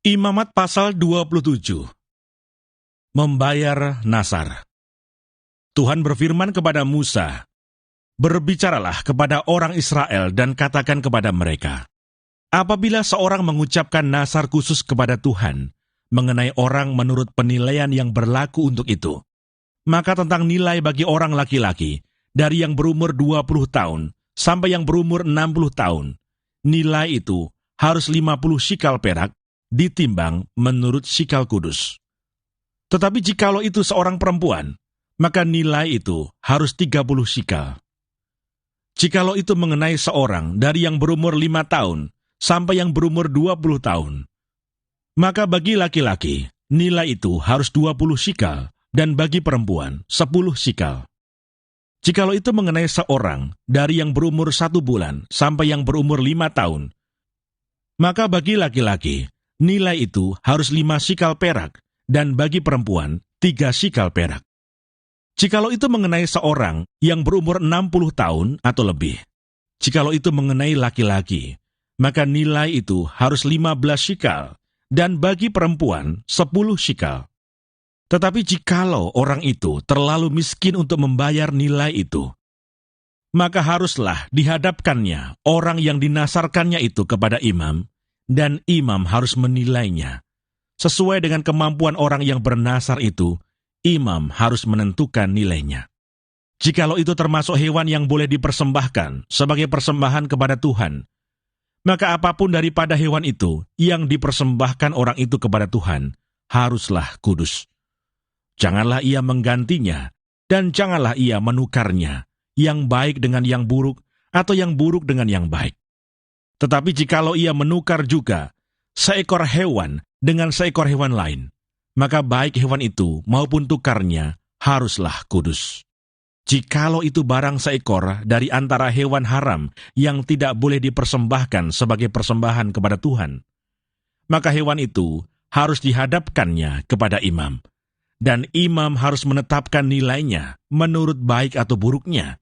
Imamat pasal 27. Membayar Nasar. Tuhan berfirman kepada Musa, "Berbicaralah kepada orang Israel dan katakan kepada mereka, apabila seorang mengucapkan nasar khusus kepada Tuhan, mengenai orang menurut penilaian yang berlaku untuk itu, maka tentang nilai bagi orang laki-laki, dari yang berumur 20 tahun sampai yang berumur 60 tahun, nilai itu harus 50 shikal perak, ditimbang menurut shikal kudus. Tetapi jikalau itu seorang perempuan, maka nilai itu harus 30 shikal. Jikalau itu mengenai seorang dari yang berumur 5 tahun sampai yang berumur 20 tahun, maka bagi laki-laki nilai itu harus 20 shikal, dan bagi perempuan 10 shikal. Jikalau itu mengenai seorang dari yang berumur 1 bulan sampai yang berumur 5 tahun, maka bagi laki-laki nilai itu harus 5 shikal perak, dan bagi perempuan 3 shikal perak. Jikalau itu mengenai seorang yang berumur 60 tahun atau lebih, jikalau itu mengenai laki-laki, maka nilai itu harus 15 shikal, dan bagi perempuan 10 shikal. Tetapi jikalau orang itu terlalu miskin untuk membayar nilai itu, maka haruslah dihadapkannya orang yang dinasarkannya itu kepada imam, dan imam harus menilainya. Sesuai dengan kemampuan orang yang bernasar itu, imam harus menentukan nilainya. Jikalau itu termasuk hewan yang boleh dipersembahkan sebagai persembahan kepada Tuhan, maka apapun daripada hewan itu yang dipersembahkan orang itu kepada Tuhan, haruslah kudus. Janganlah ia menggantinya, dan janganlah ia menukarnya, yang baik dengan yang buruk, atau yang buruk dengan yang baik. Tetapi jikalau ia menukar juga seekor hewan dengan seekor hewan lain, maka baik hewan itu maupun tukarnya haruslah kudus. Jikalau itu barang seekor dari antara hewan haram yang tidak boleh dipersembahkan sebagai persembahan kepada Tuhan, maka hewan itu harus dihadapkannya kepada imam, dan imam harus menetapkan nilainya menurut baik atau buruknya,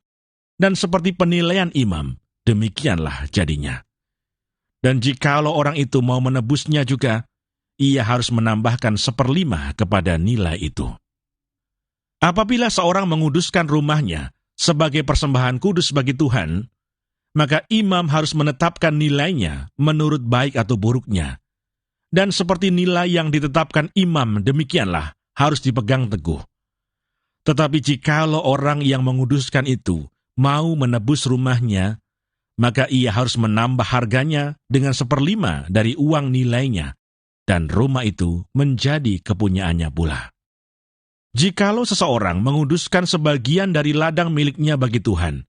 dan seperti penilaian imam, demikianlah jadinya. Dan jikalau orang itu mau menebusnya juga, ia harus menambahkan 1/5 kepada nilai itu. Apabila seorang menguduskan rumahnya sebagai persembahan kudus bagi Tuhan, maka imam harus menetapkan nilainya menurut baik atau buruknya. Dan seperti nilai yang ditetapkan imam, demikianlah harus dipegang teguh. Tetapi jikalau orang yang menguduskan itu mau menebus rumahnya, maka ia harus menambah harganya dengan 1/5 dari uang nilainya, dan rumah itu menjadi kepunyaannya pula. Jikalau seseorang menguduskan sebagian dari ladang miliknya bagi Tuhan,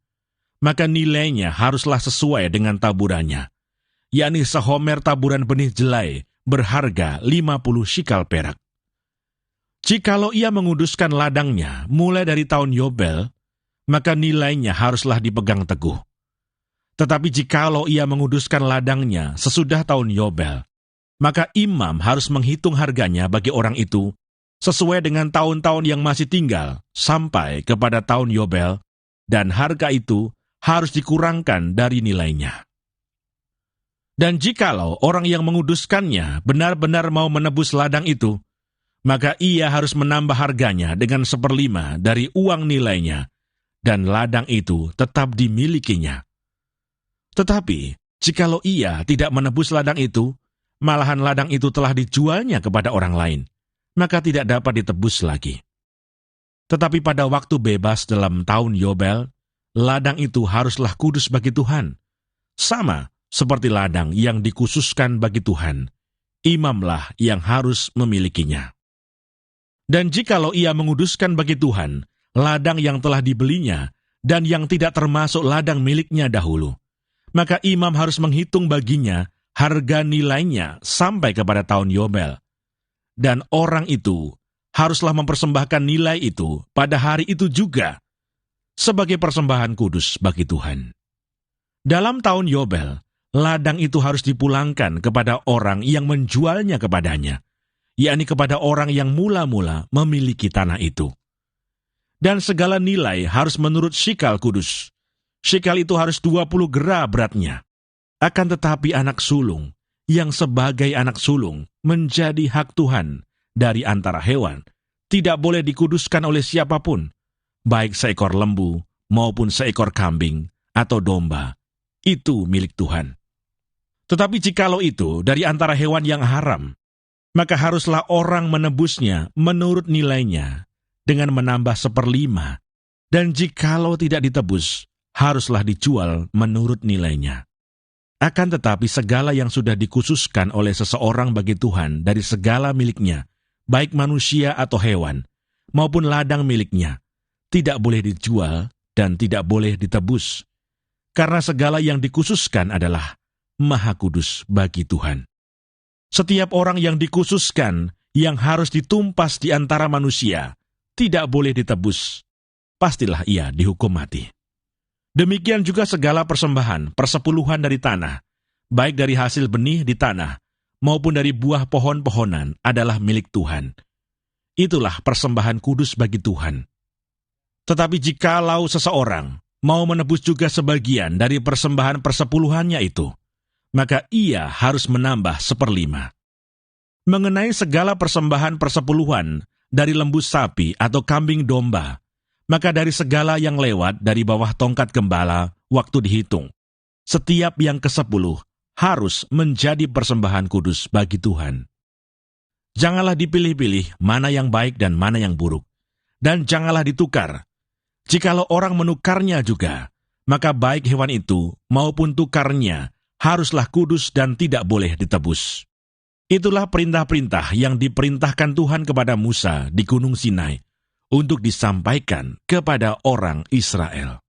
maka nilainya haruslah sesuai dengan taburannya, yakni sehomer taburan benih jelai berharga 50 shikal perak. Jikalau ia menguduskan ladangnya mulai dari tahun Yobel, maka nilainya haruslah dipegang teguh. Tetapi jikalau ia menguduskan ladangnya sesudah tahun Yobel, maka imam harus menghitung harganya bagi orang itu sesuai dengan tahun-tahun yang masih tinggal sampai kepada tahun Yobel, dan harga itu harus dikurangkan dari nilainya. Dan jikalau orang yang menguduskannya benar-benar mau menebus ladang itu, maka ia harus menambah harganya dengan 1/5 dari uang nilainya, dan ladang itu tetap dimilikinya. Tetapi, jikalau ia tidak menebus ladang itu, malahan ladang itu telah dijualnya kepada orang lain, maka tidak dapat ditebus lagi. Tetapi pada waktu bebas dalam tahun Yobel, ladang itu haruslah kudus bagi Tuhan, sama seperti ladang yang dikhususkan bagi Tuhan. Imamlah yang harus memilikinya. Dan jikalau ia menguduskan bagi Tuhan ladang yang telah dibelinya dan yang tidak termasuk ladang miliknya dahulu, maka imam harus menghitung baginya harga nilainya sampai kepada tahun Yobel. Dan orang itu haruslah mempersembahkan nilai itu pada hari itu juga sebagai persembahan kudus bagi Tuhan. Dalam tahun Yobel, ladang itu harus dipulangkan kepada orang yang menjualnya kepadanya, yakni kepada orang yang mula-mula memiliki tanah itu. Dan segala nilai harus menurut shikal kudus. Shikal itu harus 20 gera beratnya. Akan tetapi anak sulung yang sebagai anak sulung menjadi hak Tuhan dari antara hewan, tidak boleh dikuduskan oleh siapapun, baik seekor lembu maupun seekor kambing atau domba. Itu milik Tuhan. Tetapi jikalau itu dari antara hewan yang haram, maka haruslah orang menebusnya menurut nilainya dengan menambah 1/5, dan jikalau tidak ditebus, haruslah dijual menurut nilainya. Akan tetapi segala yang sudah dikhususkan oleh seseorang bagi Tuhan dari segala miliknya, baik manusia atau hewan, maupun ladang miliknya, tidak boleh dijual dan tidak boleh ditebus, karena segala yang dikhususkan adalah maha kudus bagi Tuhan. Setiap orang yang dikhususkan, yang harus ditumpas di antara manusia, tidak boleh ditebus, pastilah ia dihukum mati. Demikian juga segala persembahan, persepuluhan dari tanah, baik dari hasil benih di tanah, maupun dari buah pohon-pohonan adalah milik Tuhan. Itulah persembahan kudus bagi Tuhan. Tetapi jikalau seseorang mau menebus juga sebagian dari persembahan persepuluhannya itu, maka ia harus menambah 1/5. Mengenai segala persembahan persepuluhan dari lembu sapi atau kambing domba, maka dari segala yang lewat dari bawah tongkat gembala waktu dihitung, setiap yang ke-10 harus menjadi persembahan kudus bagi Tuhan. Janganlah dipilih-pilih mana yang baik dan mana yang buruk, dan janganlah ditukar. Jikalau orang menukarnya juga, maka baik hewan itu maupun tukarnya haruslah kudus dan tidak boleh ditebus. Itulah perintah-perintah yang diperintahkan Tuhan kepada Musa di Gunung Sinai untuk disampaikan kepada orang Israel.